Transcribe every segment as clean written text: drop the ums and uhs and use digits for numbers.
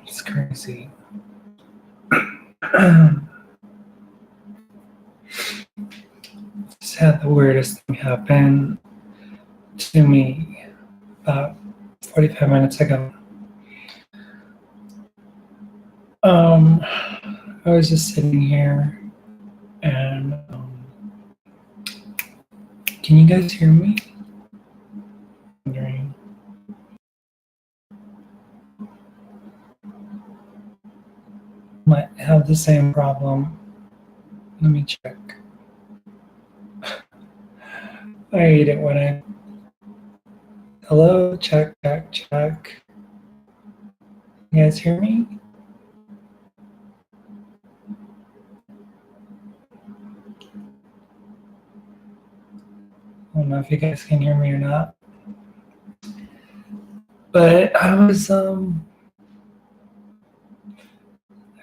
It's crazy. Just had the weirdest thing happen to me about 45 minutes ago. I was just sitting here and can you guys hear me? Wondering. Might have the same problem. Let me check. I hate it when I. Hello, check, check, check. You guys hear me? I don't know if you guys can hear me or not. But I was I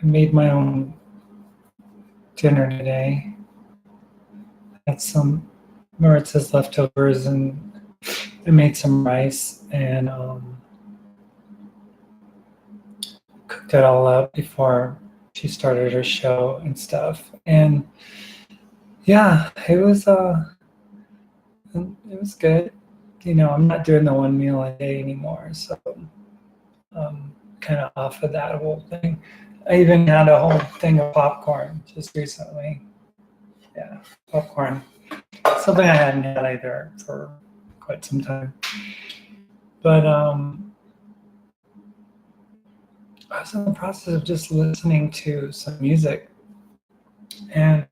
made my own dinner today. Had some Maritz's leftovers and I made some rice and cooked it all up before she started her show and stuff. And yeah, it was good. You know, I'm not doing the one meal a day anymore, so kind of off of that whole thing. I even had a whole thing of popcorn just recently. Yeah, popcorn. Something I hadn't had either for quite some time. But I was in the process of just listening to some music, and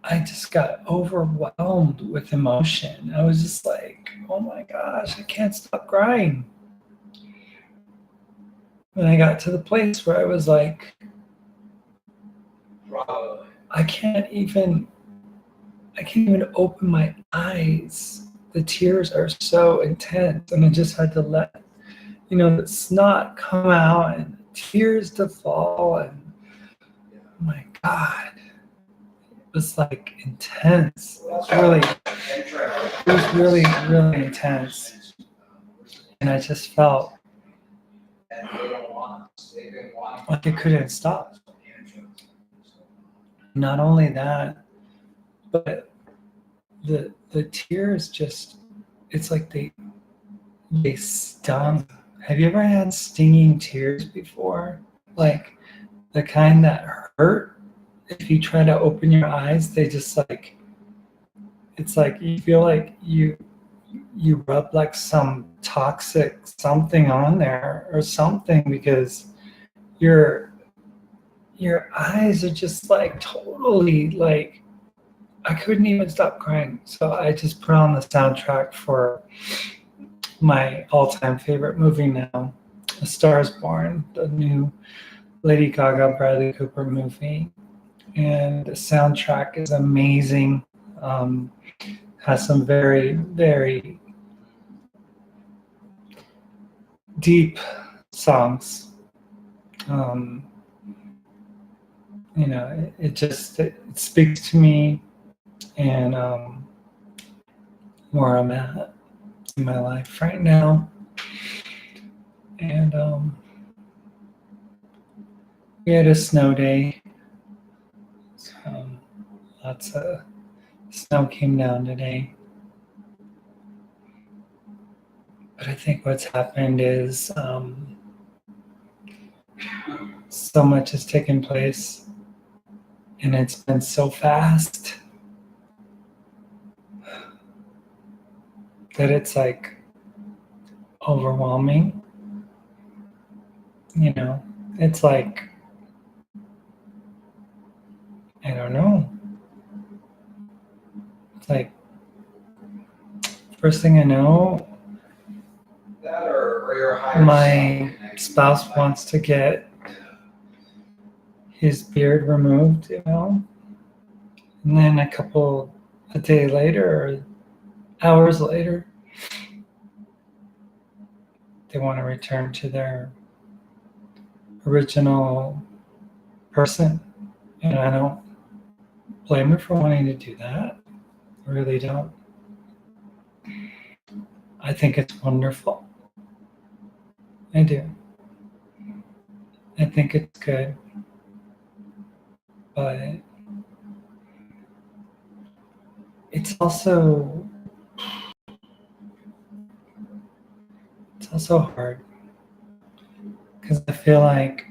I just got overwhelmed with emotion. I was just like, oh my gosh, I can't stop crying. And I got to the place where I was like, I can't even open my eyes. The tears are so intense, and I just had to let the snot come out and the tears to fall. And oh my God, it was like intense. It was really, really intense. And I just felt like I couldn't stop. Not only that, but the tears just, it's like they stung. Have you ever had stinging tears before? Like the kind that hurt? If you try to open your eyes, they just like, it's like you feel like you rub like some toxic something on there or something, because your eyes are just like totally like, I couldn't even stop crying. So I just put on the soundtrack for my all-time favorite movie now, A Star is Born, the new Lady Gaga Bradley Cooper movie. And the soundtrack is amazing. Has some very, very deep songs. It speaks to me and where I'm at in my life right now. And we had a snow day. So lots of snow came down today. But I think what's happened is so much has taken place and it's been so fast that it's like overwhelming. It's like, I don't know. It's like, first thing I know, my spouse wants to get his beard removed, you know, and then a day later or hours later, they want to return to their original person. And I don't blame her for wanting to do that. I really don't. I think it's wonderful. I do. I think it's good. But it's also hard because I feel like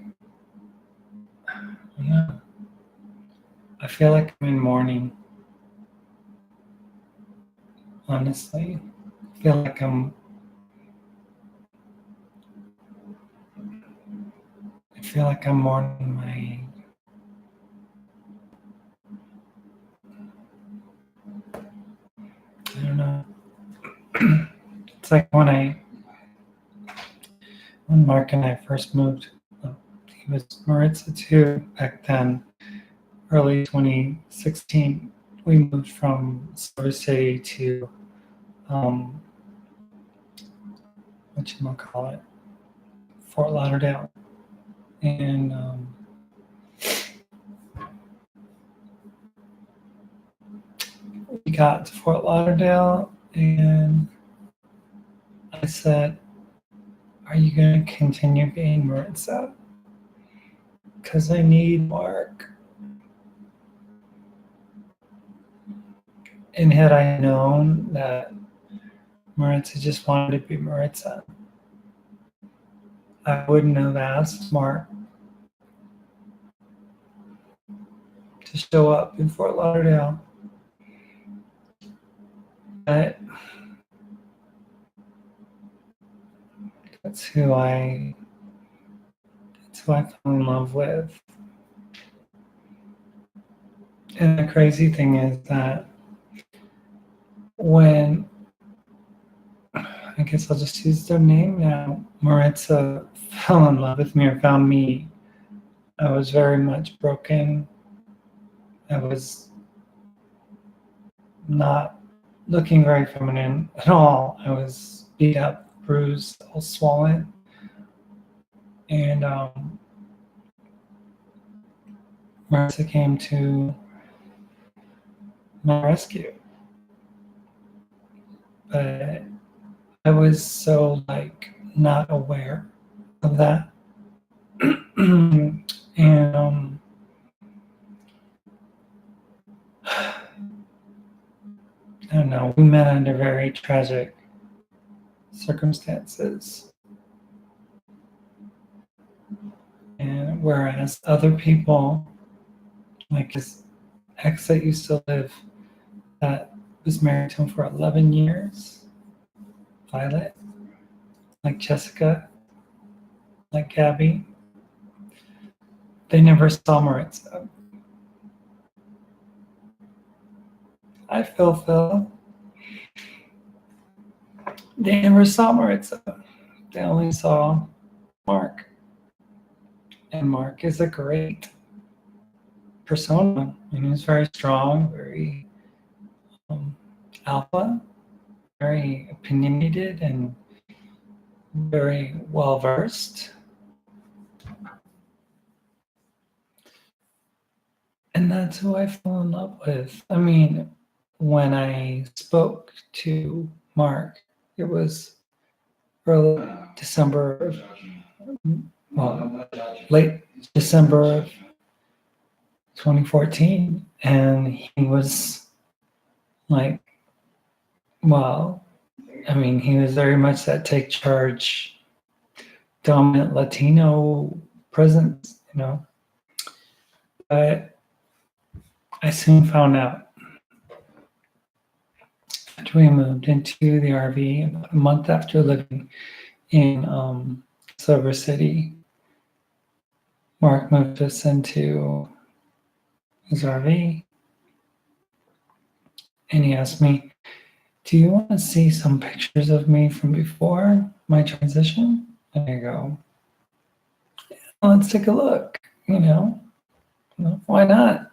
I'm in mourning. Honestly, I feel like I'm mourning my. I don't know. It's like when Mark and I first moved. He was Maritza too back then, early 2016. We moved from Silver City to whatchamacallit, Fort Lauderdale. And we got to Fort Lauderdale and I said, "Are you going to continue being Maritza? Because I need Mark." And had I known that Maritza just wanted to be Maritza, I wouldn't have asked Mark to show up in Fort Lauderdale. But that's who I fell in love with. And the crazy thing is that when, I guess I'll just use their name now, Maritza fell in love with me or found me, I was very much broken. I was not looking very feminine at all. I was beat up, bruised, all swollen. And Maritza came to my rescue. But I was so not aware of that. And I don't know, we met under very tragic circumstances. And whereas other people, like his ex that used to live, that was married to him for 11 years, Violet, like Jessica, like Gabby, they never saw Maritza. I feel Phil. They never saw Maritza. They only saw Mark. And Mark is a great persona. And he's very strong, very alpha, very opinionated, and very well versed. And that's who I fell in love with. I mean, when I spoke to Mark, it was early December, late December of 2014. And he was like, well, I mean, he was very much that take charge, dominant Latino presence, you know. But I soon found out after we moved into the RV, about a month after living in Silver City, Mark moved us into his RV and he asked me, "Do you want to see some pictures of me from before my transition?" And I go, well, let's take a look, why not?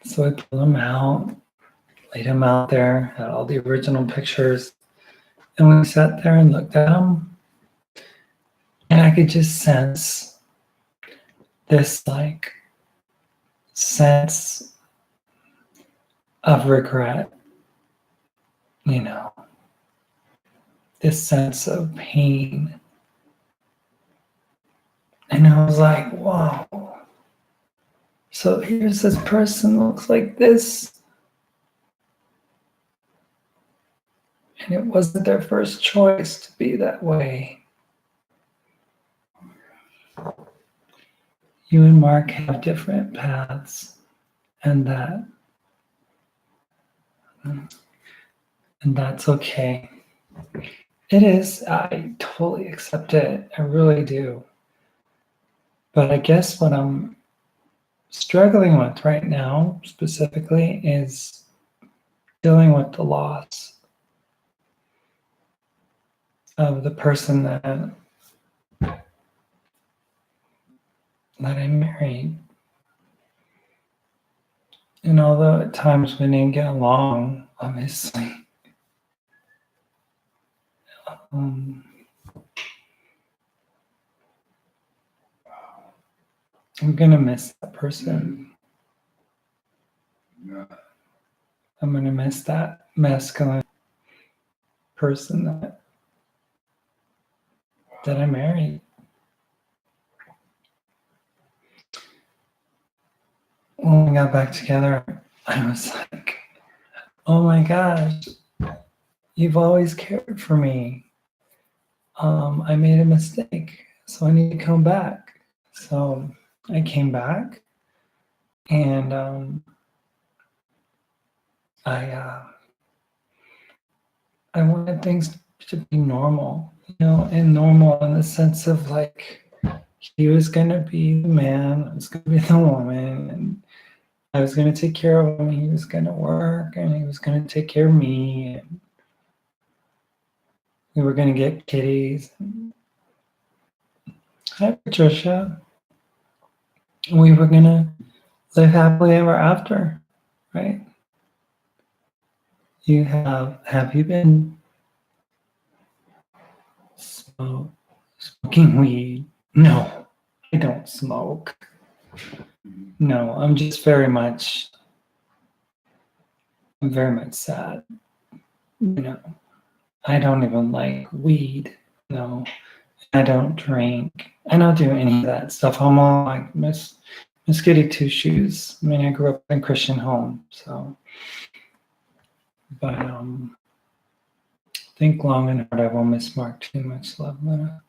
So I pulled them out, laid them out there, had all the original pictures, and we sat there and looked at them, and I could just sense this like sense of regret, this sense of pain. And I was like, whoa. So here's this person looks like this. And it wasn't their first choice to be that way. You and Mark have different paths, and that's okay. It is. I totally accept it. I really do. But I guess what I'm struggling with right now specifically is dealing with the loss of the person that I married. And although at times we didn't get along, obviously, I'm gonna miss that person. I'm gonna miss that masculine person that I married. When we got back together, I was like, oh my gosh, you've always cared for me. I made a mistake, so I need to come back. So I came back, and I wanted things to be normal, and normal in the sense of like he was gonna be the man, I was gonna be the woman, and I was gonna take care of him. He was gonna work, and he was gonna take care of me, and we were gonna get kitties. Hi, Patricia. We were gonna live happily ever after, right? Have you been smoking weed? No, I don't smoke. No, I'm very much sad. I don't even like weed. No, I don't drink. I don't do any of that stuff. I'm all like Miss Goody Two Shoes. I mean, I grew up in a Christian home, so. But think long and hard. I won't miss Mark too much, love. But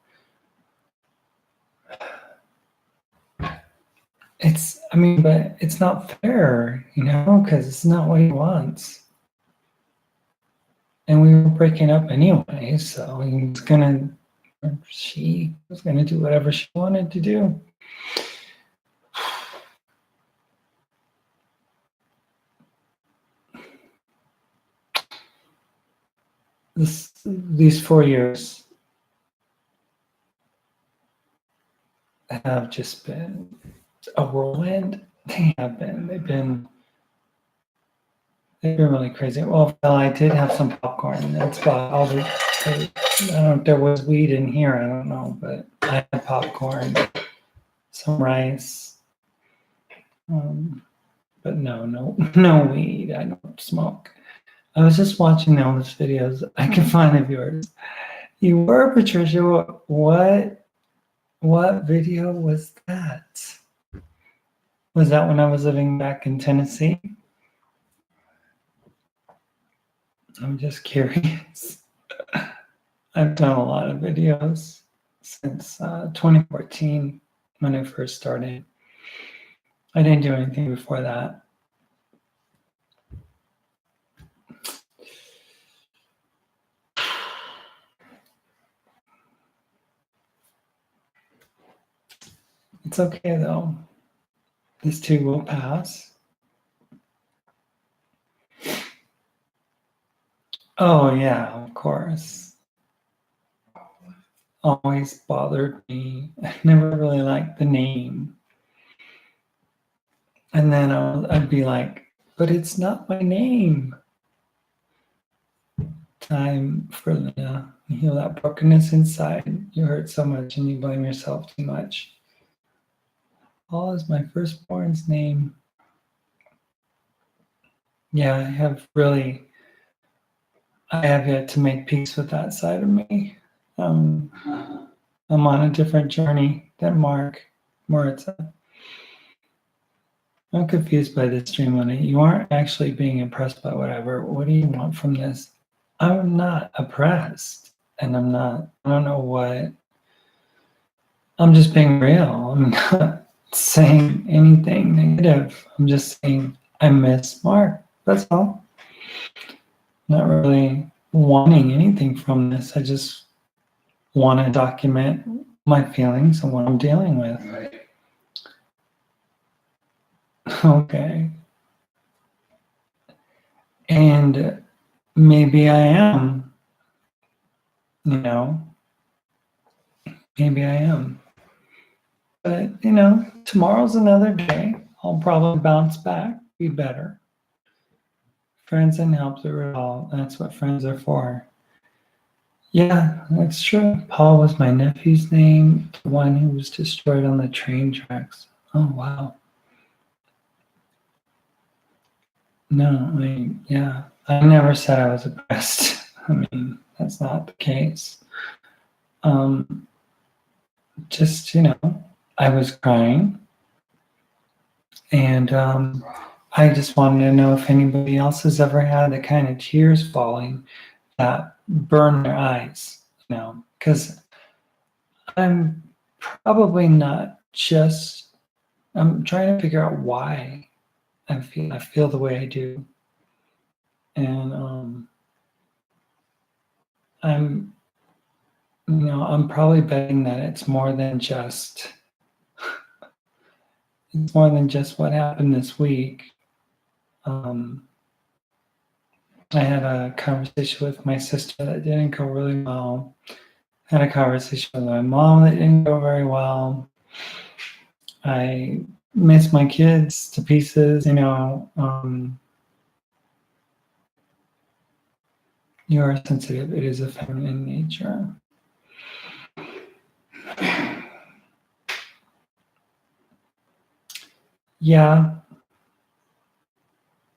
it's not fair, because it's not what he wants. And we were breaking up anyway, so she was gonna do whatever she wanted to do. These 4 years have just been a whirlwind. They've been really crazy. Well, I did have some popcorn. That's about all I don't know if there was weed in here. I don't know, but I had popcorn, some rice. But no weed. I don't smoke. I was just watching all these videos I can find of yours. You were, Patricia. What video was that? Was that when I was living back in Tennessee? I'm just curious. I've done a lot of videos since 2014 when I first started. I didn't do anything before that. It's okay though. This too will pass. Oh yeah, of course. always bothered me. I never really liked the name. And then I'd be like, but it's not my name. Time for the heal that brokenness inside. You hurt so much and you blame yourself too much. Paul is my firstborn's name. Yeah, I have yet to make peace with that side of me. I'm on a different journey than Mark Moritza. I'm confused by this dream, Lenny. You aren't actually being impressed by whatever. What do you want from this? I'm not oppressed, and I don't know what. I'm just being real. I'm not saying anything negative. I'm just saying I miss Mark. That's all. Not really wanting anything from this. I just want to document my feelings and what I'm dealing with. Right. Okay. And maybe I am, maybe I am. But, tomorrow's another day. I'll probably bounce back, be better. Friends and help through it all. That's what friends are for. Yeah, that's true. Paul was my nephew's name, the one who was destroyed on the train tracks. Oh, wow. No, I never said I was oppressed. I mean, that's not the case. Just, I was crying. And I just wanted to know if anybody else has ever had the kind of tears falling that burn their eyes, because I'm probably not just, I'm trying to figure out why I feel the way I do. And I'm probably betting that it's more than just what happened this week. I had a conversation with my sister that didn't go really well. Had a conversation with my mom that didn't go very well. I miss my kids to pieces, you are sensitive. It is a feminine nature. Yeah.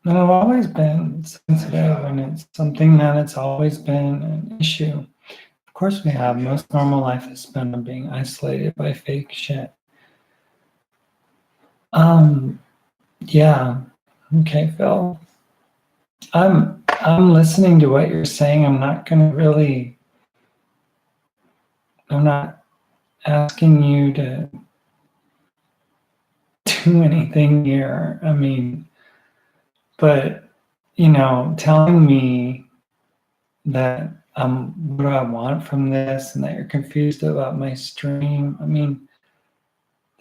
And I've always been sensitive, and it's something that it's always been an issue. Of course we have. Most normal life is spent on being isolated by fake shit. Yeah. Okay, Phil. I'm listening to what you're saying. I'm not asking you to do anything here. I mean, but telling me that what do I want from this and that you're confused about my stream. I mean,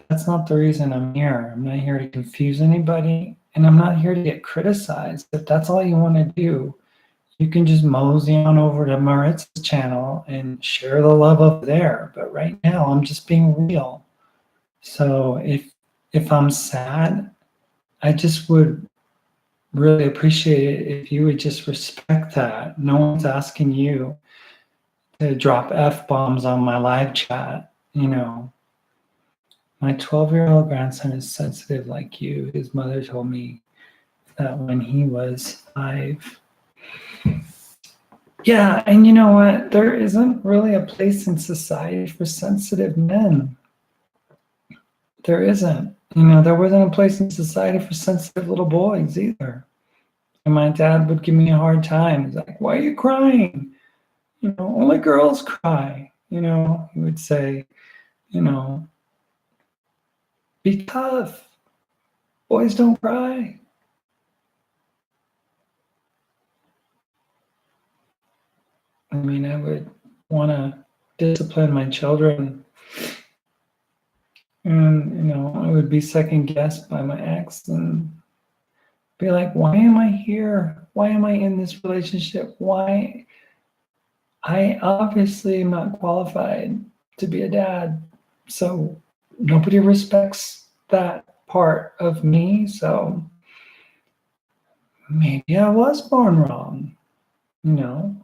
that's not the reason I'm here. I'm not here to confuse anybody, and I'm not here to get criticized. If that's all you want to do, you can just mosey on over to Maritza's channel and share the love over there. But right now, I'm just being real. So if I'm sad, I just would really appreciate it if you would just respect that. No one's asking you to drop F-bombs on my live chat, My 12-year-old grandson is sensitive like you. His mother told me that when he was 5. Yeah, and you know what? There isn't really a place in society for sensitive men. There isn't. There wasn't a place in society for sensitive little boys either. And my dad would give me a hard time. He's like, "Why are you crying? Only girls cry." He would say, "Be tough. Boys don't cry." I mean, I would want to discipline my children, and I would be second guessed by my ex and be like, "Why am I here? Why am I in this relationship? Why?" I obviously am not qualified to be a dad. So nobody respects that part of me. So maybe I was born wrong, you know?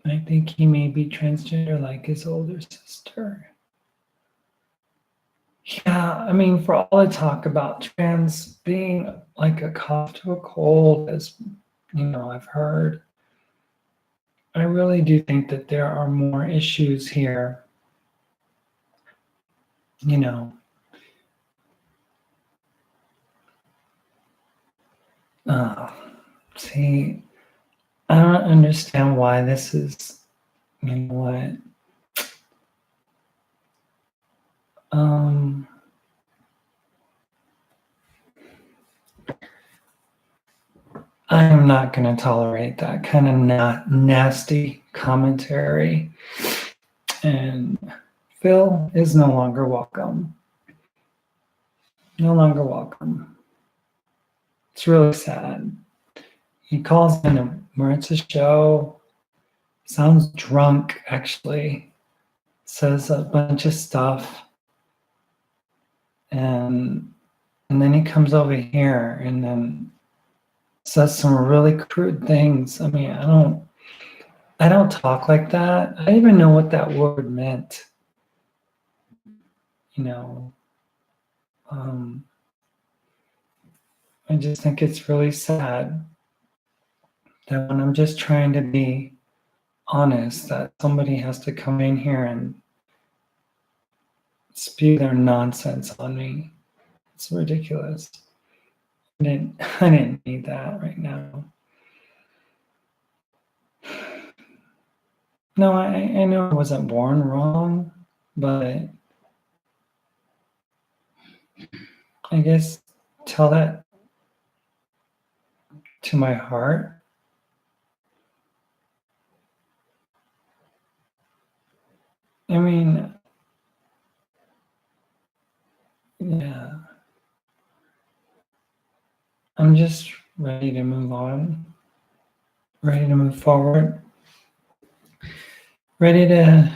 I think he may be transgender like his older sister. Yeah, I mean, for all the talk about trans being like a cough to a cold, as I've heard, I really do think that there are more issues here. You know, see, I don't understand why this is, you know what? I am not going to tolerate that kind of nasty commentary. And Phil is no longer welcome. No longer welcome. It's really sad. He calls in a Maritza show, sounds drunk actually, says a bunch of stuff, and then he comes over here and then says some really crude things. I mean, I don't talk like that. I didn't even know what that word meant. I just think it's really sad that when I'm just trying to be honest, that somebody has to come in here and spew their nonsense on me. It's ridiculous. I didn't need that right now. No, I know I wasn't born wrong, but I guess tell that to my heart. I mean, yeah. I'm just ready to move on, ready to move forward, ready to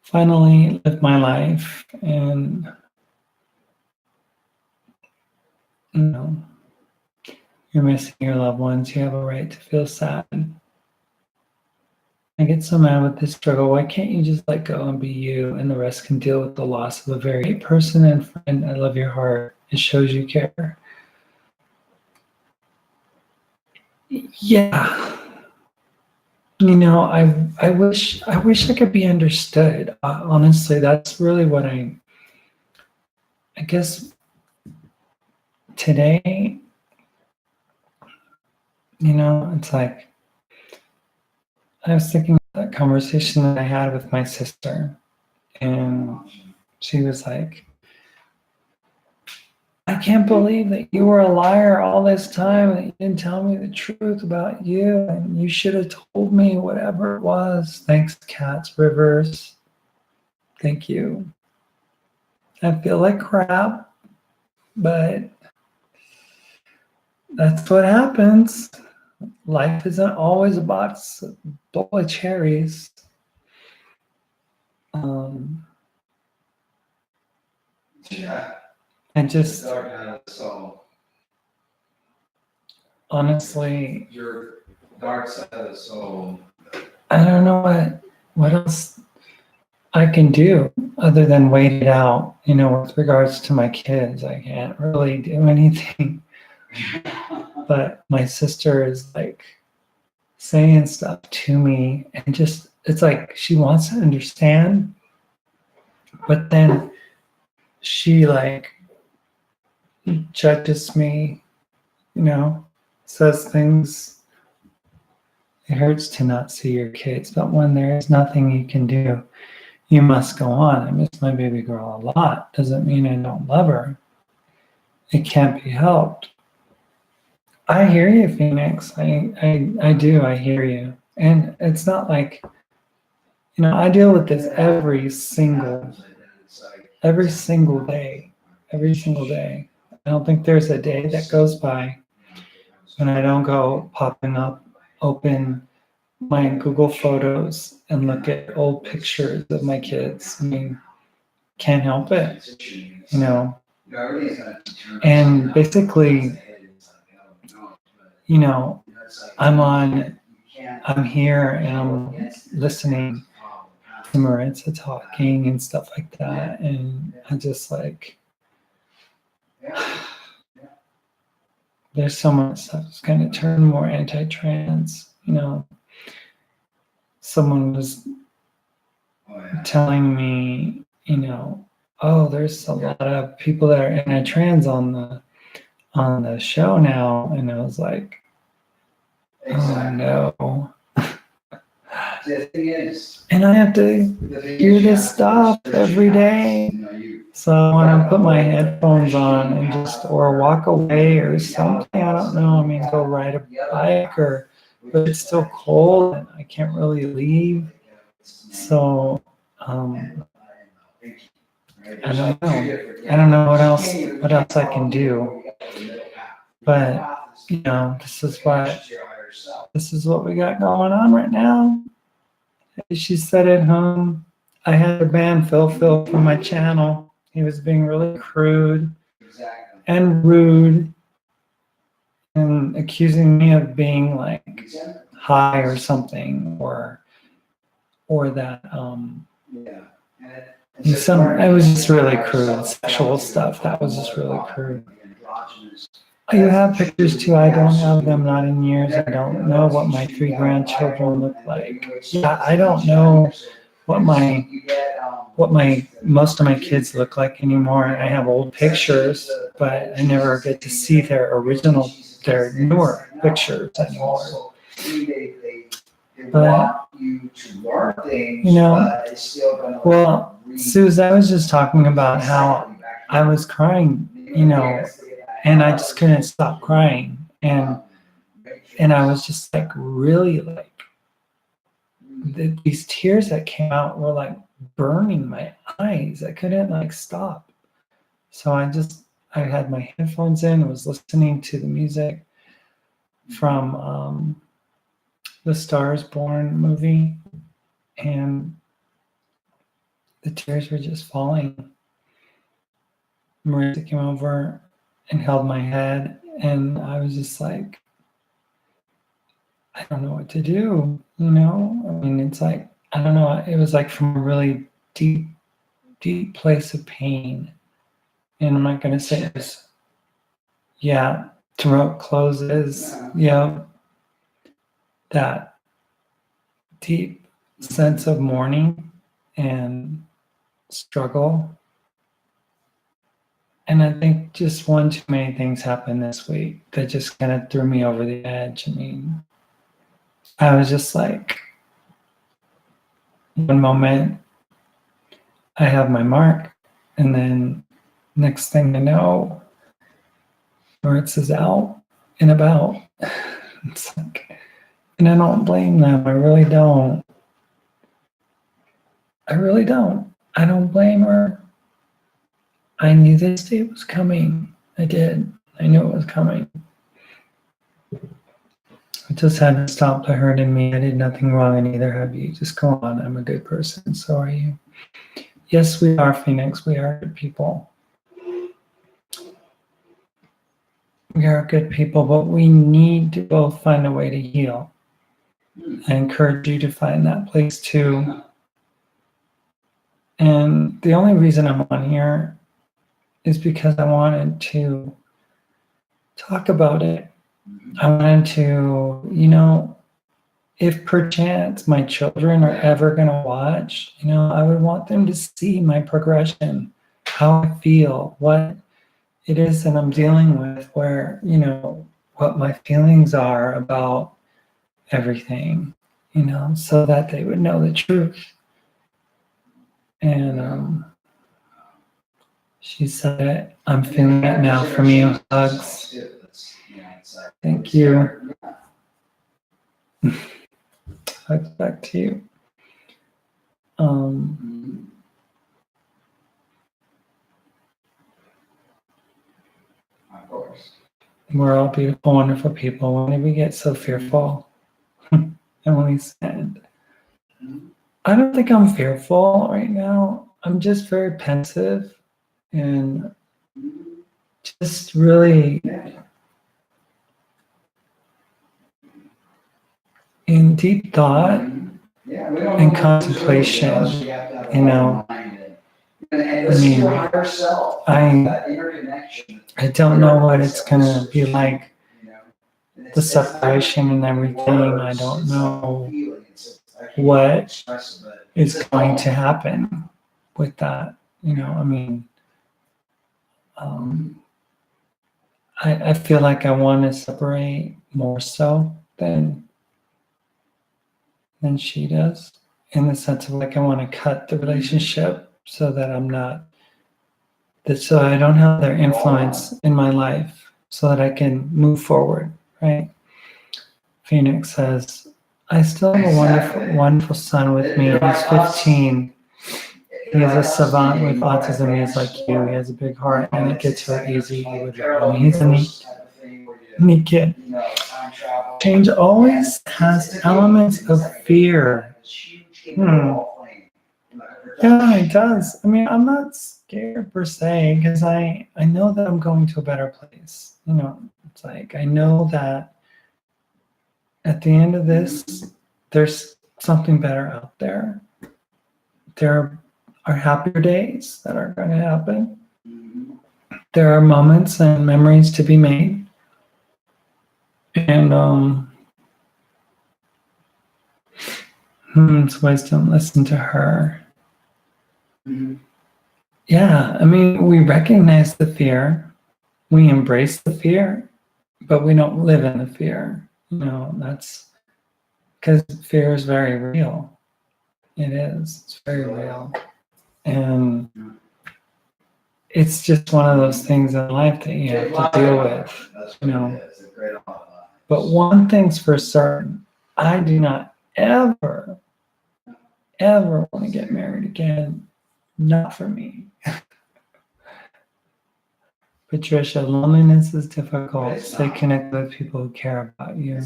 finally live my life. And, you're missing your loved ones. You have a right to feel sad. I get so mad with this struggle. Why can't you just let go and be you, and the rest can deal with the loss of a very great person and friend? I love your heart. It shows you care. Yeah. I wish I could be understood. Honestly, that's really what I guess today, it's like I was thinking of that conversation that I had with my sister, and she was like, I can't believe that you were a liar all this time, that you didn't tell me the truth about you, and you should have told me whatever it was. Thanks, Cats Rivers. Thank you. I feel like crap, but that's what happens. Life isn't always a box full of cherries. Yeah. And just Dark night of the soul. Honestly, Your dark side of the soul. I don't know what else I can do other than wait it out. With regards to my kids, I can't really do anything. But my sister is like saying stuff to me, and just it's like she wants to understand, but then she like judges me, says things. It hurts to not see your kids, but when there is nothing you can do, you must go on. I miss my baby girl a lot. Doesn't mean I don't love her. It can't be helped. I hear you, Phoenix. I do. I hear you. And it's not like, I deal with this every single day. Every single day. I don't think there's a day that goes by when I don't go popping up, open my Google Photos and look at old pictures of my kids. I mean, can't help it, you know. And basically, you know, I'm here and I'm listening to Maritza talking and stuff like that. And I'm just like, there's so much stuff that's going to turn more anti-trans, you know. Someone was telling me, you know, oh, there's a lot of people that are anti-trans on the show now, and I was like, oh no. And I have to hear this stuff every day. So I want to put my headphones on and just, or walk away or something. I don't know. I mean, go ride a bike but it's still cold and I can't really leave. So, I don't know. I don't know what else I can do. But, you know, this is what we got going on right now. She said at home, I had to ban Phil from my channel. He was being really crude and rude and accusing me of being like high or something, or that it was just really crude sexual stuff. That was just really crude. You have pictures too. I don't have them, not in years. I don't know what my 3 grandchildren look like. Yeah, I don't know what most of my kids look like anymore. I have old pictures, but I never get to see their newer pictures anymore. But, you know, well, Suze, I was just talking about how I was crying, you know, and I just couldn't stop crying. And I was just like, really, like, these tears that came out were like burning my eyes. I couldn't like stop. So I had my headphones in, was listening to the music from the Stars Born movie, and the tears were just falling. Marissa came over and held my head, and I was just like, I don't know what to do, you know? I mean, it's like, I don't know, it was like from a really deep, deep place of pain. And I'm not going to say this. Yeah, throat closes, yeah, that deep sense of mourning and struggle. And I think just one too many things happened this week that just kind of threw me over the edge. I mean, I was just like, one moment I have my mark, and then next thing I know, Maritza's out and about. It's like, and I don't blame them. I really don't. I really don't. I don't blame her. I knew this day was coming. I did. I knew it was coming. I just had to stop the hurt in me. I did nothing wrong, and neither have you. Just go on. I'm a good person. So are you. Yes, we are, Phoenix. We are good people. We are good people, but we need to both find a way to heal. I encourage you to find that place too. And the only reason I'm on here is because I wanted to talk about it. I wanted to, you know, if perchance my children are ever going to watch, you know, I would want them to see my progression, how I feel, what it is that I'm dealing with, where, you know, what my feelings are about everything, you know, so that they would know the truth. And she said it. I'm feeling it now from you. Hugs. Thank you. Hugs back to you. Of course. We're all beautiful, wonderful people. When did we get so fearful? Emily said. I don't think I'm fearful right now. I'm just very pensive and just really in deep thought and contemplation. You know, I mean, I don't know what it's gonna be like, the separation and everything. I don't know what is going to happen with that. You know, I mean, I feel like I want to separate more so than she does, in the sense of like I want to cut the relationship so that I'm not that so I don't have their influence in my life, so that I can move forward, right? Phoenix says, I still have a wonderful son with me. He's 15. He is a savant with autism. He is like you. He has a big heart, and it gets hurt easy. He's a neat kid. Change always has elements of fear. Yeah, it does. I mean, I'm not scared per se, because I know that I'm going to a better place. You know, it's like I know that at the end of this, there's something better out there. There are happier days that are going to happen. There are moments and memories to be made. And it's wisdom. Listen to her. Yeah, I mean, we recognize the fear, we embrace the fear, but we don't live in the fear. You know, that's because fear is very real. It is. It's very real. And it's just one of those things in life that you have to deal with, you know. But one thing's for certain, I do not ever want to get married again. Not for me. Patricia, loneliness is difficult. Stay connected with people who care about you.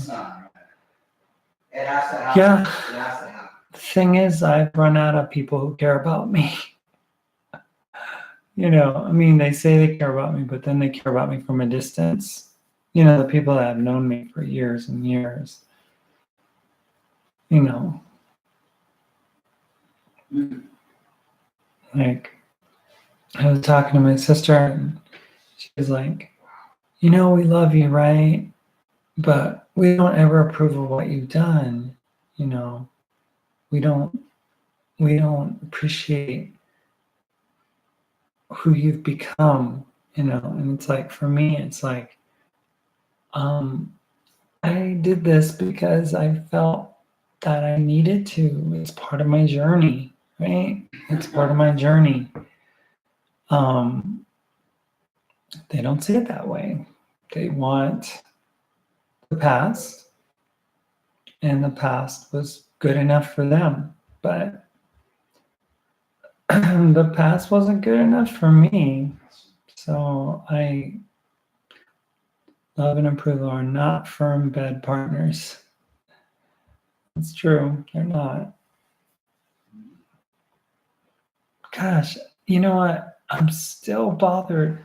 Yeah. The thing is, I've run out of people who care about me. You know, I mean, they say they care about me, but then they care about me from a distance. You know, the people that have known me for years and years. You know. Like, I was talking to my sister, and she was like, you know, we love you, right? But we don't ever approve of what you've done. You know, we don't appreciate who you've become, you know. And it's like, for me, it's like, I did this because I felt that I needed to. It's part of my journey, right? It's part of my journey. They don't see it that way. They want the past, and the past was good enough for them, but the past wasn't good enough for me. So love and approval are not firm bed partners. It's true, they're not. Gosh, you know what? I'm still bothered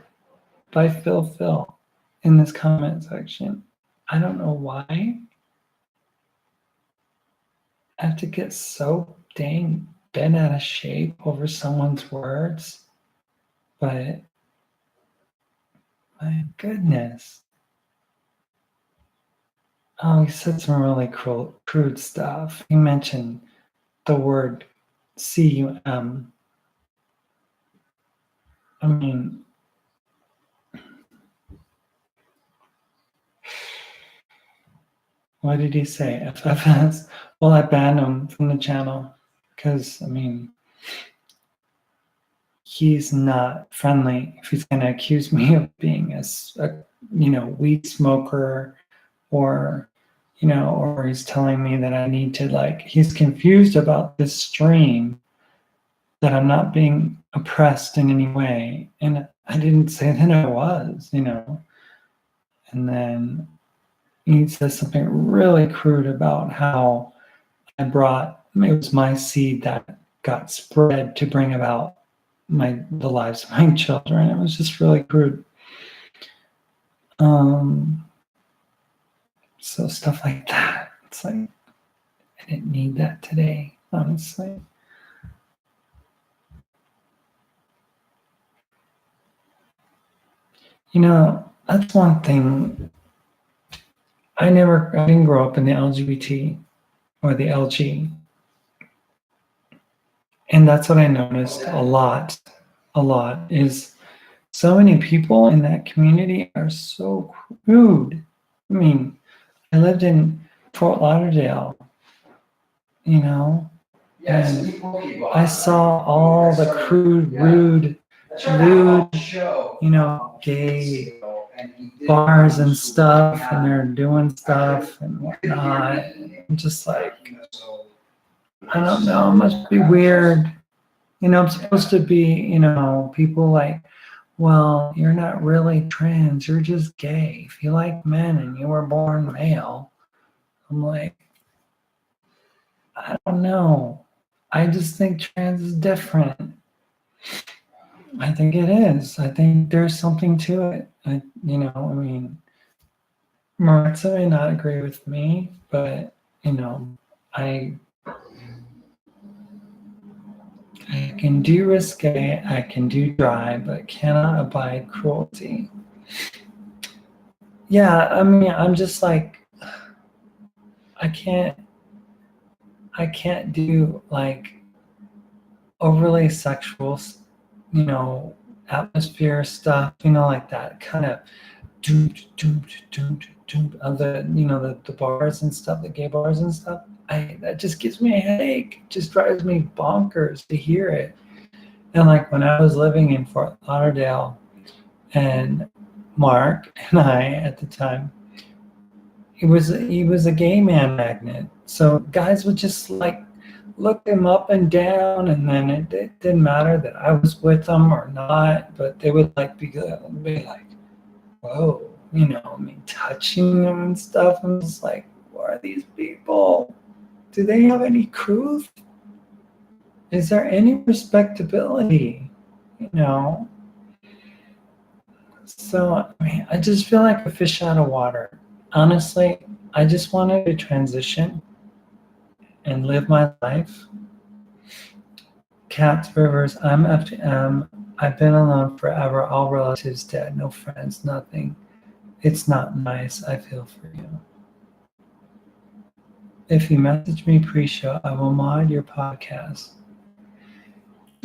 by Phil in this comment section. I don't know why. I have to get so dang bent out of shape over someone's words, but my goodness. Oh, he said some really crude stuff. He mentioned the word cum. I mean, what did he say? FFS? Well, I banned him from the channel because, I mean, he's not friendly. If he's going to accuse me of being a weed smoker, or, you know, or he's telling me that I need to, like, he's confused about this stream, that I'm not being oppressed in any way. And I didn't say that I was, you know. And then he says something really crude about how it was my seed that got spread to bring about the lives of my children. It was just really crude. So stuff like that. It's like, I didn't need that today, honestly. You know, that's one thing. I didn't grow up in the LGBT or the LG. And that's what I noticed a lot is so many people in that community are so crude. I mean, I lived in Fort Lauderdale, you know, and I saw all the crude, rude, lewd, you know, gay bars and stuff, and they're doing stuff and whatnot. I'm just like, I don't know, it must be weird. You know, I'm supposed to be, you know, people like, well, you're not really trans, you're just gay. If you like men and you were born male, I'm like, I don't know. I just think trans is different. I think it is. I think there's something to it. I mean, Maritza may not agree with me, but, you know, I can do risque, I can do dry, but cannot abide cruelty. Yeah, I mean, I'm just like, I can't do like overly sexual, you know, atmosphere stuff, you know, like that kind of of the, you know, the bars and stuff, the gay bars and stuff. That just gives me a headache. It just drives me bonkers to hear it. And like when I was living in Fort Lauderdale, and Mark and I at the time, he was a gay man magnet. So guys would just like look him up and down, and then it didn't matter that I was with them or not, but they would like be like, whoa, you know, I mean, touching them and stuff. I'm just like, what are these people? Do they have any truth? Is there any respectability? You know? So, I mean, I just feel like a fish out of water. Honestly, I just wanted to transition and live my life. Cats, Rivers, I'm FTM. I've been alone forever. All relatives dead. No friends, nothing. It's not nice. I feel for you. If you message me pre-show, I will mod your podcast.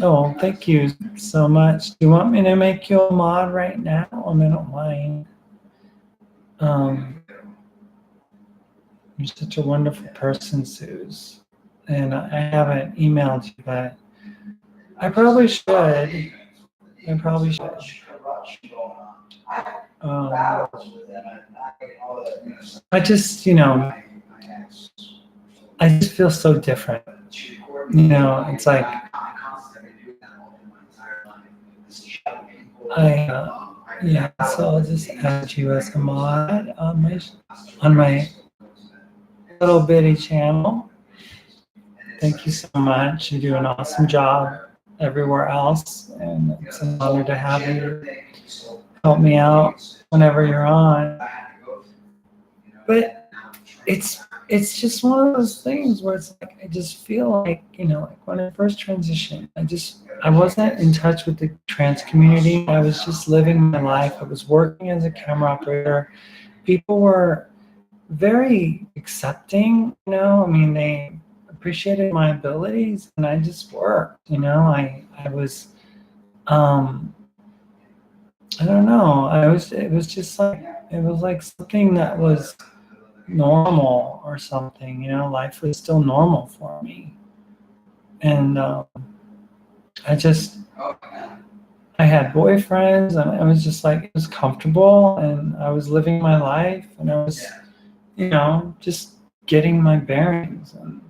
Oh, thank you so much. Do you want me to make you a mod right now? I mean, I don't mind. You're such a wonderful person, Suze. And I haven't emailed you, but I probably should. I just, you know, I just feel so different. You know, it's like yeah. So I'll just add you as a mod on my little bitty channel. Thank you so much. You do an awesome job everywhere else, and it's an honor to have you help me out whenever you're on. But it's just one of those things where it's like I just feel like, you know, like when I first transitioned, I wasn't in touch with the trans community. I was just living my life. I was working as a camera operator. People were very accepting, you know. I mean, they appreciated my abilities, and I just worked, you know. I was I don't know. It was just like, it was like something that was normal or something, you know. Life was still normal for me. And I had boyfriends, and I was just like, it was comfortable, and I was living my life, and I was, you know, just getting my bearings. And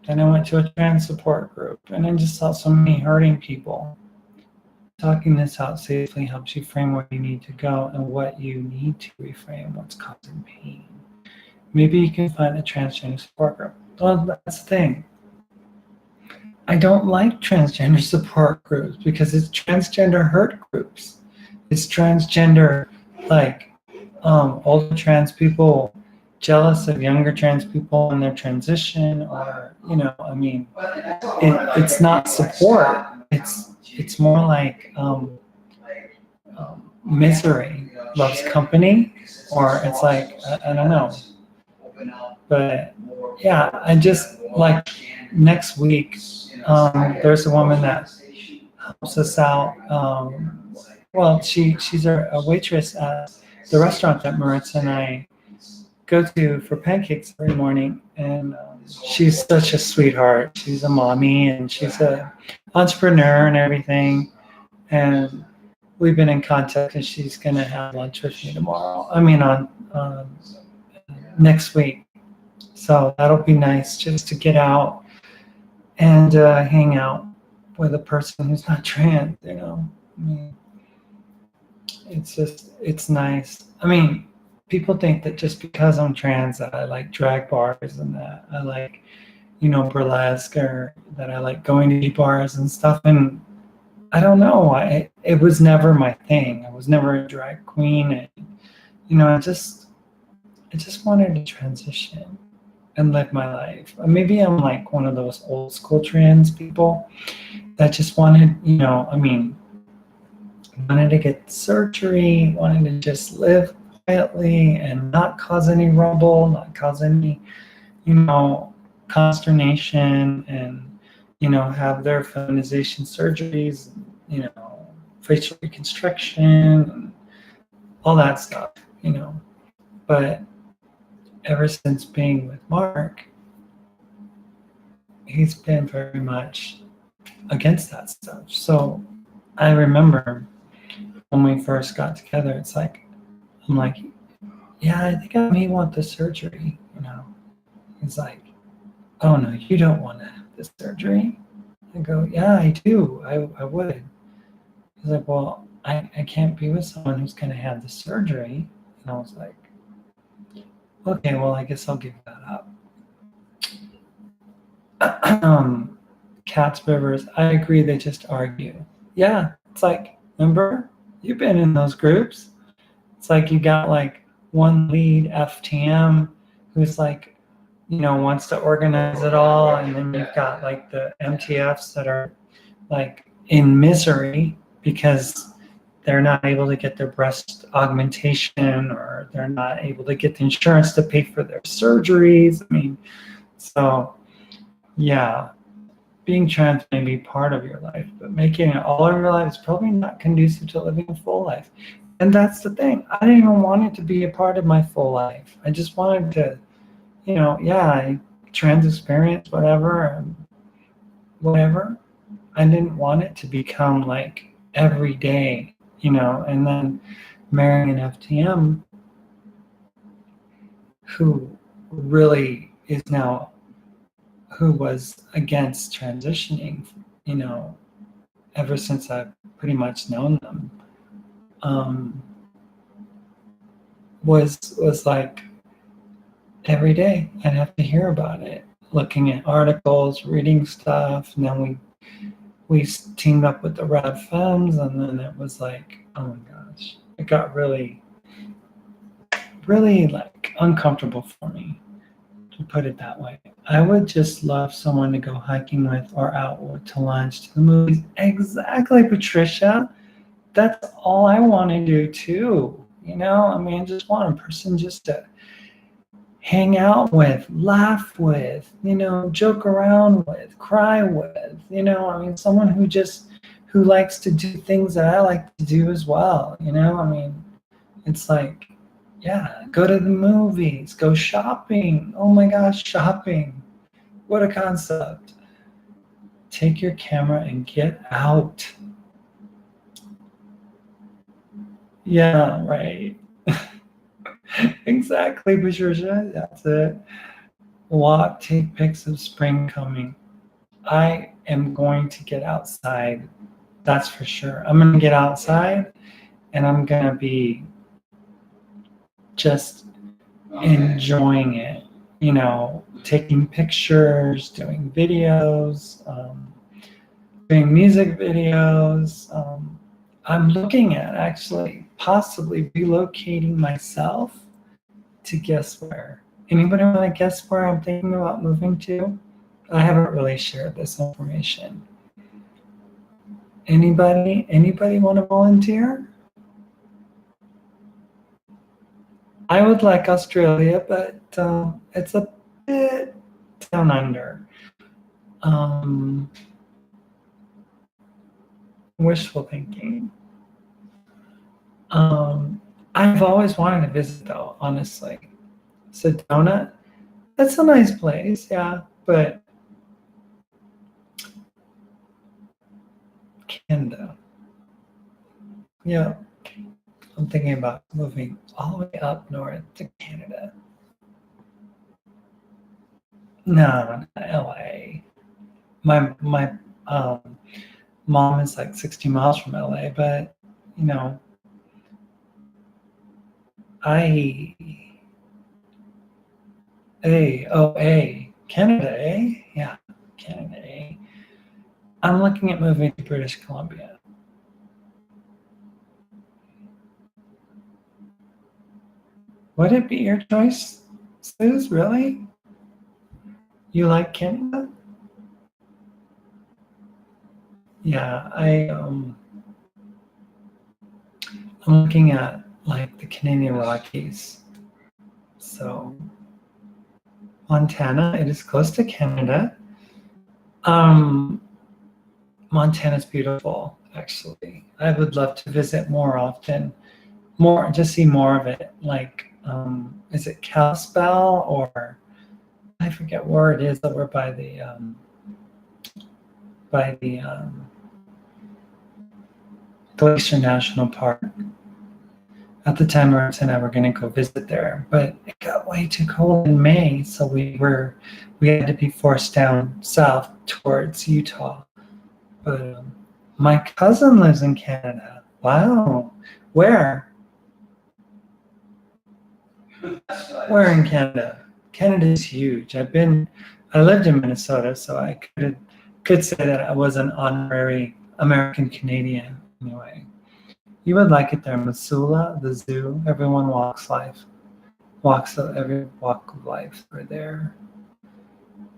then I went to a trans support group, and I just saw so many hurting people. Talking this out safely helps you frame where you need to go and what you need to reframe, what's causing pain. maybe you can find a transgender support group. Well, that's the thing. I don't like transgender support groups because it's transgender hurt groups. It's transgender, like, older trans people jealous of younger trans people in their transition, or I mean, it's not support. It's more like misery loves company, or it's like I don't know. But yeah, I just like next week. There's a woman that helps us out. Well, she's a waitress at the restaurant that Maritza and I go to for pancakes every morning, and she's such a sweetheart. She's a mommy, and she's a entrepreneur and everything. And we've been in contact, and she's gonna have lunch with me tomorrow. I mean, on next week. So that'll be nice just to get out and hang out with a person who's not trans. I mean, it's nice. I mean, people think that just because I'm trans that I like drag bars and that I like, burlesque, or that I like going to bars and stuff. And I don't know. It was never my thing. I was never a drag queen. And, I just wanted to transition and live my life. Maybe I'm like one of those old school trans people that just wanted, wanted to get surgery, wanted to just live quietly and not cause any rumble, not cause any, consternation, and, have their feminization surgeries, facial reconstruction, and all that stuff, But ever since being with Mark, he's been very much against that stuff. So I remember when we first got together, it's like, I'm like, yeah, I think I may want the surgery, He's like, oh no, you don't want to have this surgery. I go, yeah, I do. I would. He's like, well, I can't be with someone who's going to have the surgery. And I was like, okay, well, I guess I'll give that up. Cats, Rivers, I agree, they just argue. Yeah, it's like, remember, you've been in those groups. It's like you got like one lead FTM who's like, wants to organize it all, and then you've got like the MTFs that are like in misery because they're not able to get their breast augmentation, or they're not able to get the insurance to pay for their surgeries. I mean, so yeah, being trans may be part of your life, but making it all of your life is probably not conducive to living a full life. And that's the thing. I didn't even want it to be a part of my full life. I just wanted to, trans experience, whatever. I didn't want it to become like every day, and then marrying an FTM who really is now, who was against transitioning, ever since I've pretty much known them, was like every day I'd have to hear about it, looking at articles, reading stuff, and then we teamed up with the Rad Femmes, and then it was like, oh my gosh, it got really, really like uncomfortable for me, to put it that way. I would just love someone to go hiking with, or out to lunch, to the movies. Exactly, Patricia. That's all I want to do too. I just want a person just to hang out with, laugh with, joke around with, cry with, someone who likes to do things that I like to do as well. It's like, yeah, go to the movies, go shopping. Oh my gosh, shopping. What a concept. Take your camera and get out. Yeah, right. Exactly, Patricia. That's it. Walk, take pics of spring coming. I am going to get outside. That's for sure. I'm going to get outside, and I'm going to be just enjoying it, taking pictures, doing videos, doing music videos. I'm looking at actually possibly relocating myself to guess where. Anybody want to guess where I'm thinking about moving to? I haven't really shared this information. Anybody want to volunteer? I would like Australia, but it's a bit down under. Wishful thinking. I've always wanted to visit though, honestly. Sedona, that's a nice place, yeah, but Canada. Yeah, I'm thinking about moving all the way up north to Canada. No, not LA. My mom is like 60 miles from LA, but Canada, eh? Yeah, Canada, eh? I'm looking at moving to British Columbia. Would it be your choice, Suze? Really? You like Canada? Yeah, I'm looking at like the Canadian Rockies. So Montana, it is close to Canada. Montana's beautiful, actually. I would love to visit more often, just see more of it. Like, is it Kalispell, or I forget where it is over by the Glacier National Park. At the time, Marissa and I were going to go visit there, but it got way too cold in May, so we had to be forced down south towards Utah. But my cousin lives in Canada. Wow, where? Where in Canada? Canada is huge. I lived in Minnesota, so I could say that I was an honorary American Canadian anyway. You would like it there. Missoula, the zoo, every walk of life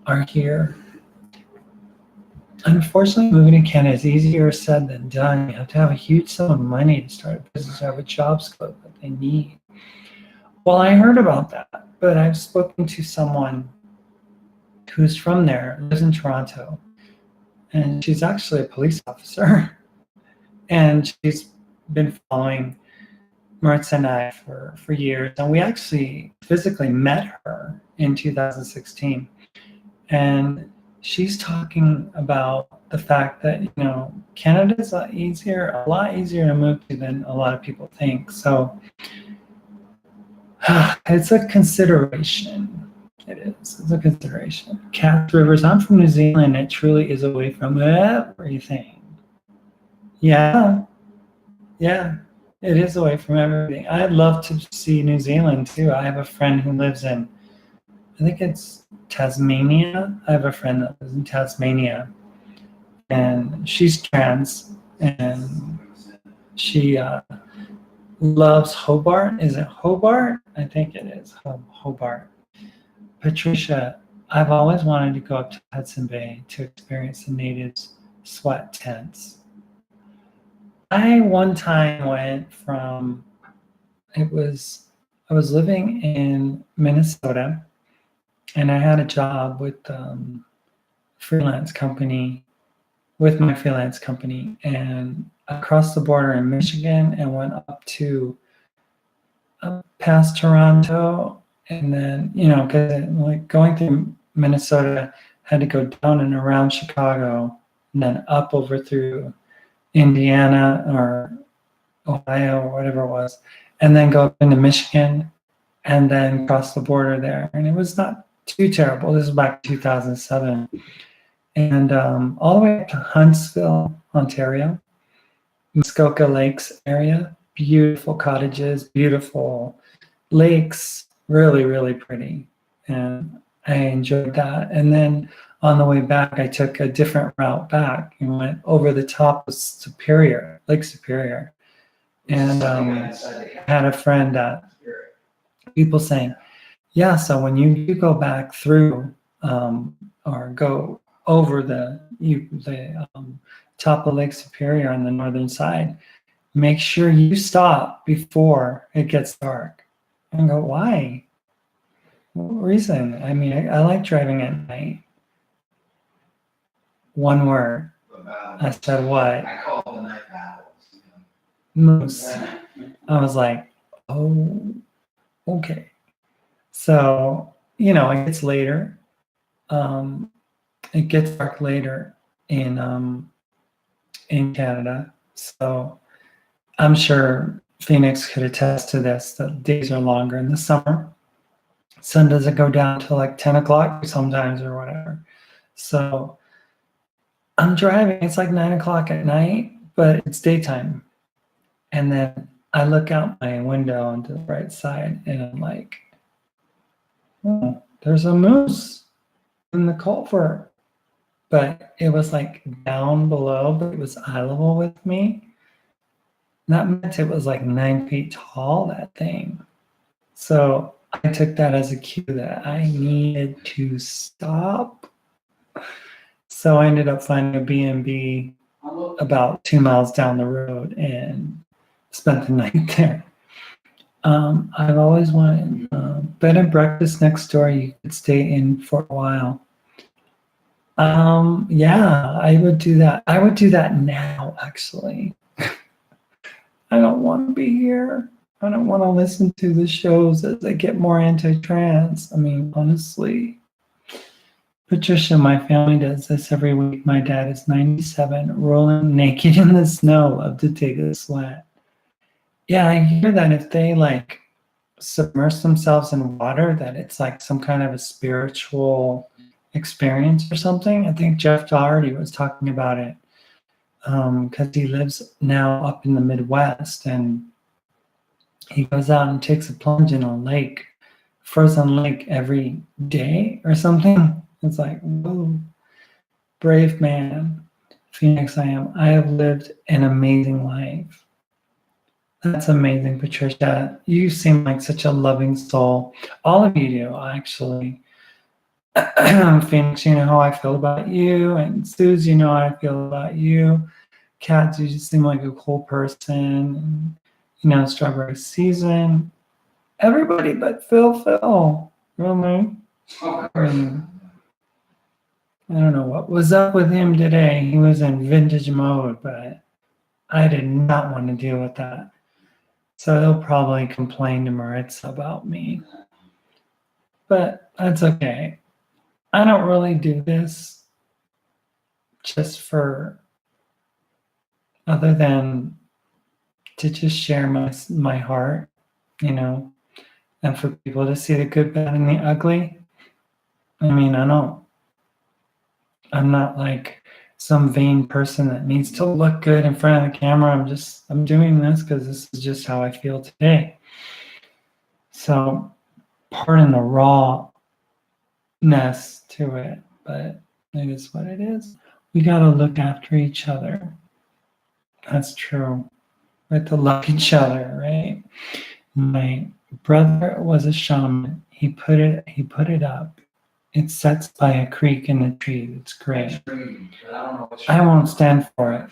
are here. Unfortunately, moving to Canada is easier said than done. You have to have a huge sum of money to start a business or have a job scope that they need. Well, I heard about that, but I've spoken to someone who's from there, lives in Toronto, and she's actually a police officer. And she's been following Maritza and I for years. And we actually physically met her in 2016. And she's talking about the fact that, Canada's a lot easier to move to than a lot of people think. So it's a consideration. It is. It's a consideration. Cass Rivers, I'm from New Zealand. It truly is away from everything. Yeah, it is away from everything. I'd love to see New Zealand too. I have a friend who lives in, I think it's Tasmania. I have a friend that lives in Tasmania, and she's trans, and she loves Hobart. Is it Hobart? I think it is Hobart. Patricia, I've always wanted to go up to Hudson Bay to experience the natives' sweat tents. I one time went I was living in Minnesota, and I had a job with my freelance company, and I crossed the border in Michigan and went up to past Toronto, and then because going through Minnesota, had to go down and around Chicago, and then up over through Indiana or Ohio or whatever it was, and then go up into Michigan, and then cross the border there. And it was not too terrible. This is back in 2007. And all the way up to Huntsville, Ontario, Muskoka Lakes area, beautiful cottages, beautiful lakes, really, really pretty. And I enjoyed that. And then on the way back, I took a different route back and went over the top of Superior, Lake Superior. And I had a friend that people saying, yeah, so when you do go back through or go over the top of Lake Superior on the northern side, make sure you stop before it gets dark. And I go, why? What reason? I mean, I like driving at night. One word. I said, what? I call them night battles. Moose. I was like, oh, okay. So, you know, it gets later. It gets dark later in Canada. So I'm sure Phoenix could attest to this, that days are longer in the summer. Sun doesn't go down till like 10 o'clock sometimes or whatever. So I'm driving, it's like 9 o'clock at night, but it's daytime. And then I look out my window onto the right side and I'm like, oh, there's a moose in the culvert. But it was like down below, but it was eye level with me. That meant it was like 9 feet tall, that thing. So I took that as a cue that I needed to stop. So I ended up finding a B&B about 2 miles down the road and spent the night there. I've always wanted bed and breakfast next door you could stay in for a while. Yeah, I would do that. I would do that now, actually. I don't want to be here. I don't want to listen to the shows as I get more anti-trans. I mean, honestly. Patricia, my family does this every week. My dad is 97, rolling naked in the snow. Love to take a sweat. Yeah, I hear that if they like submerge themselves in water, that it's like some kind of a spiritual experience or something. I think Jeff Doherty was talking about it because he lives now up in the Midwest and he goes out and takes a plunge in a lake, frozen lake every day or something. It's like, whoa, brave man. Phoenix, I am. I have lived an amazing life. That's amazing, Patricia. You seem like such a loving soul. All of you do, actually. Phoenix, you know how I feel about you. And Suze, you know how I feel about you. Kat, you just seem like a cool person. And, you know, Strawberry Season. Everybody but Phil. Really? I don't know what was up with him today. He was in vintage mode, but I did not want to deal with that. So he'll probably complain to Maritza about me. But that's okay. I don't really do this just for other than to just share my heart, you know, and for people to see the good, bad, and the ugly. I mean, I'm not like some vain person that needs to look good in front of the camera. I'm doing this because this is just how I feel today. So pardon the rawness to it, but it is what it is. We got to look after each other. That's true. We have to love each other, right? My brother was a shaman. He put it up. It sets by a creek in the tree. It's great. I won't stand for it.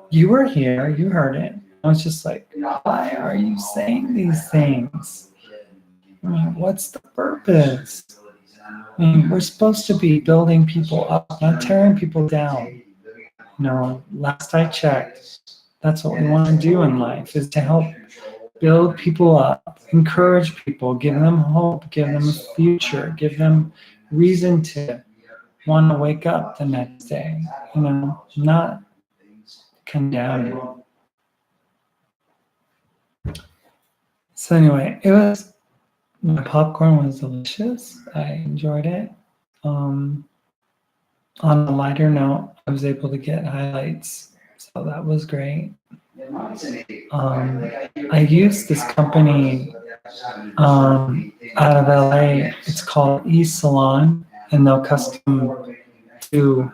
You were here. You heard it. I was just like, why are you saying these things? I mean, what's the purpose? I mean, we're supposed to be building people up, not tearing people down. No, last I checked, that's what we want to do in life, is to help build people up, encourage people, give them hope, give them a future, give them reason to want to wake up the next day, you know, not condemn. So anyway, my popcorn was delicious. I enjoyed it. On a lighter note, I was able to get highlights, so that was great. I used this company out of LA. It's called East Salon, and they'll custom do,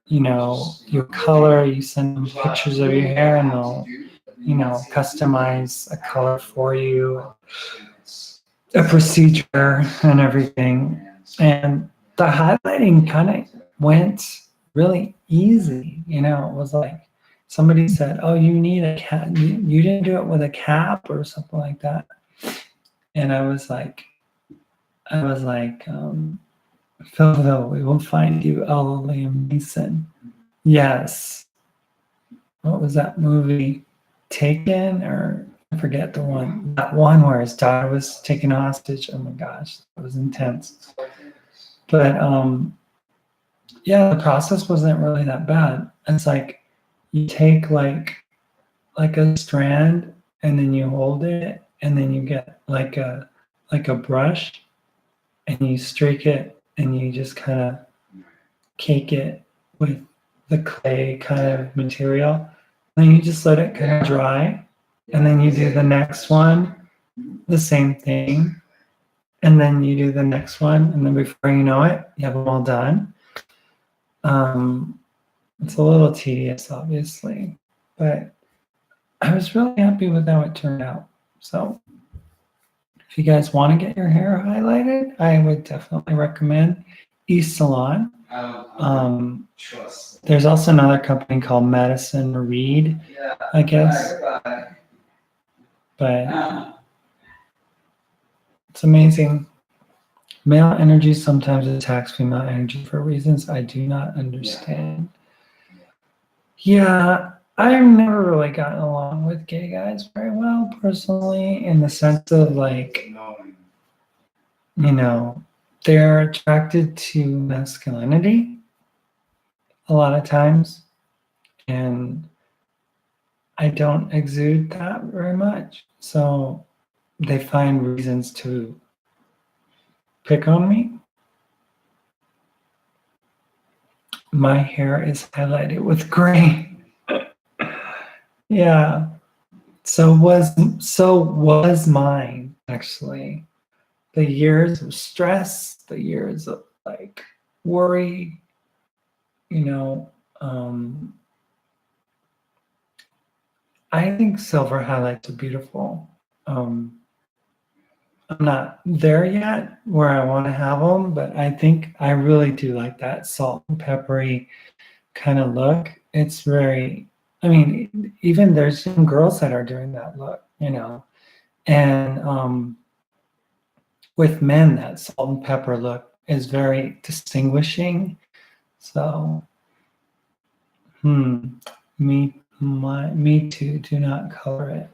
you know, your color. You send them pictures of your hair, and they'll, you know, customize a color for you, a procedure, and everything. And the highlighting kind of went really easy. You know, it was like somebody said, "Oh, you need a cap. You didn't do it with a cap or something like that." And I was like, Philville, we will find you, Ella Liam Neeson. Yes. What was that movie? Taken, or I forget the one. That one where his daughter was taken hostage. Oh my gosh, that was intense. But yeah, the process wasn't really that bad. It's like you take like a strand, and then you hold it, and then you get like a brush, and you streak it, and you just kind of cake it with the clay kind of material. And then you just let it kind of dry, and then you do the next one, the same thing, and then you do the next one, and then before you know it, you have them all done. It's a little tedious, obviously, but I was really happy with how it turned out. So if you guys want to get your hair highlighted, I would definitely recommend East Salon. There's also another company called Madison Reed, I guess. But it's amazing. Male energy sometimes attacks female energy for reasons I do not understand. Yeah, I've never really gotten along with gay guys very well, personally, in the sense of like, you know, they're attracted to masculinity a lot of times, and I don't exude that very much. So they find reasons to pick on me. My hair is highlighted with gray. Yeah. So was mine, actually. The years of stress, the years of like worry, you know, I think silver highlights are beautiful. I'm not there yet where I want to have them, but I think I really do like that salt and peppery kind of look. It's very, I mean, even there's some girls that are doing that look, you know, and with men, that salt and pepper look is very distinguishing. So, me too. Do not color it.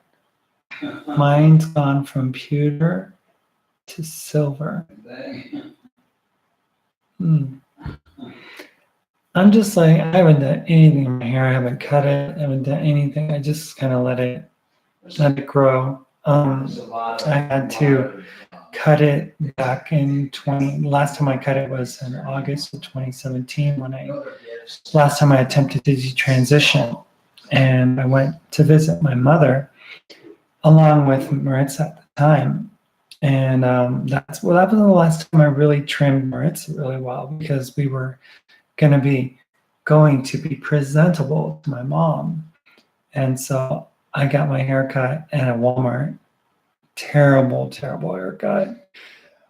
Mine's gone from pewter to silver. I'm just like, I haven't done anything in my hair. I haven't cut it. I haven't done anything. I just kind of let it grow. I had to cut it back in last time I cut it was in August of 2017 last time I attempted to detransition. And I went to visit my mother along with Maritza at the time. And that was the last time I really trimmed Maritza really well, because we were going to be presentable to my mom. And so I got my haircut at a Walmart. Terrible haircut.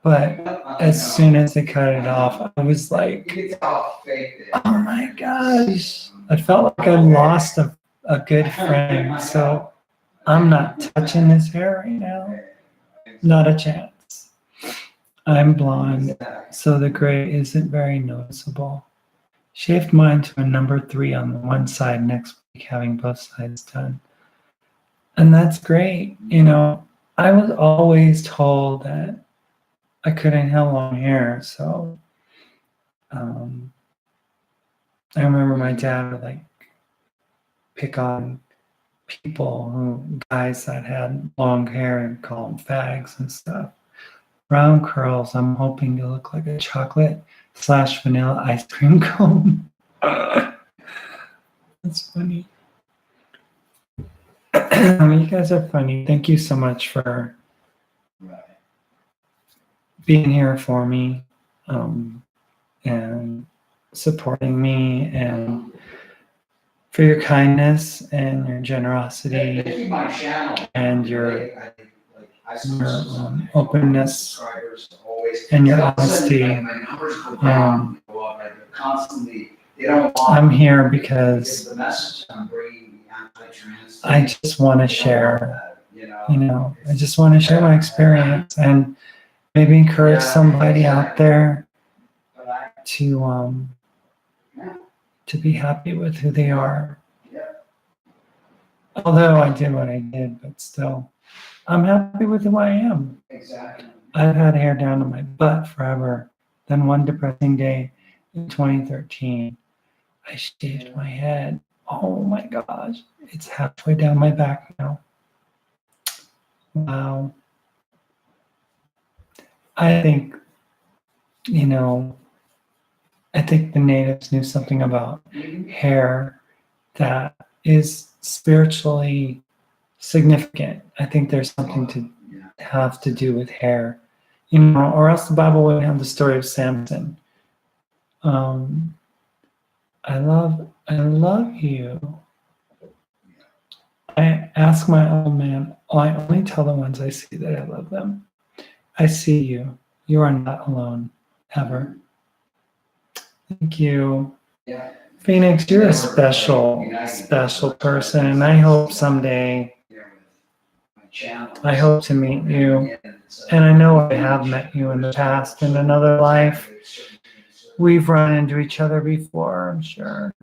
But as soon as they cut it off, I was like, oh my gosh. I felt like I lost a good friend. So I'm not touching his hair right now. Not a chance. I'm blonde, so the gray isn't very noticeable. Shaved mine to a number 3 on the one side next week, having both sides done. And that's great. You know, I was always told that I couldn't have long hair. So I remember my dad would like pick on guys that had long hair, and call them fags and stuff. Brown curls, I'm hoping to look like a chocolate/vanilla ice cream cone. That's funny. You guys are funny. Thank you so much for Right. being here for me, and supporting me, and for your kindness and your generosity Keep my channel. and your I openness subscribers always. and your And all of a sudden, honesty. my numbers go down, go up, like, they're constantly, they don't want. I'm here Because because the message I'm bringing, the anti-trans. I just want to share, I just want to share my experience and maybe encourage somebody out there to be happy with who they are. Although I did what I did, but still, I'm happy with who I am. Exactly. I've had hair down to my butt forever. Then one depressing day in 2013, I shaved my head. Oh my gosh, it's halfway down my back now. Wow. I think, I think the natives knew something about hair that is spiritually significant. I think there's something to have to do with hair, or else the Bible wouldn't have the story of Samson. I love you. I ask my old man, I only tell the ones I see that I love them. I see you. You are not alone, ever. Thank you. Yeah. Phoenix, you're a special person, and I hope someday, I hope to meet you, and I know I have met you in the past in another life. We've run into each other before, I'm sure.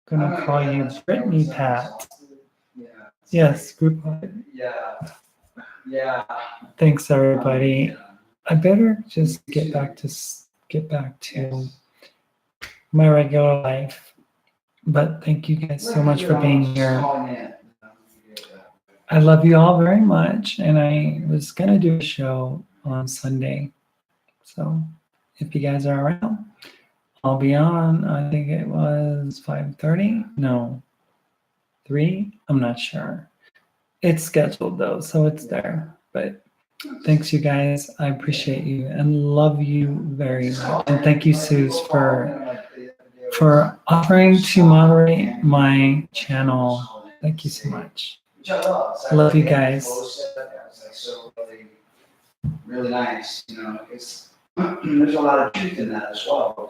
Gonna call you Brittany Pat. Yes, group hug. Yeah. Thanks, everybody. I better just get back to my regular life. But thank you guys so much for being here. I love you all very much, and I was gonna do a show on Sunday. So if you guys are around, I'll be on. I think it was 5:30. No, 3. I'm not sure. It's scheduled though, so it's there. But thanks, you guys. I appreciate you and love you very much. And thank you, Suze, for offering to moderate my channel. Thank you so much. I love you guys. Really nice, it's there's a lot of truth in that as well.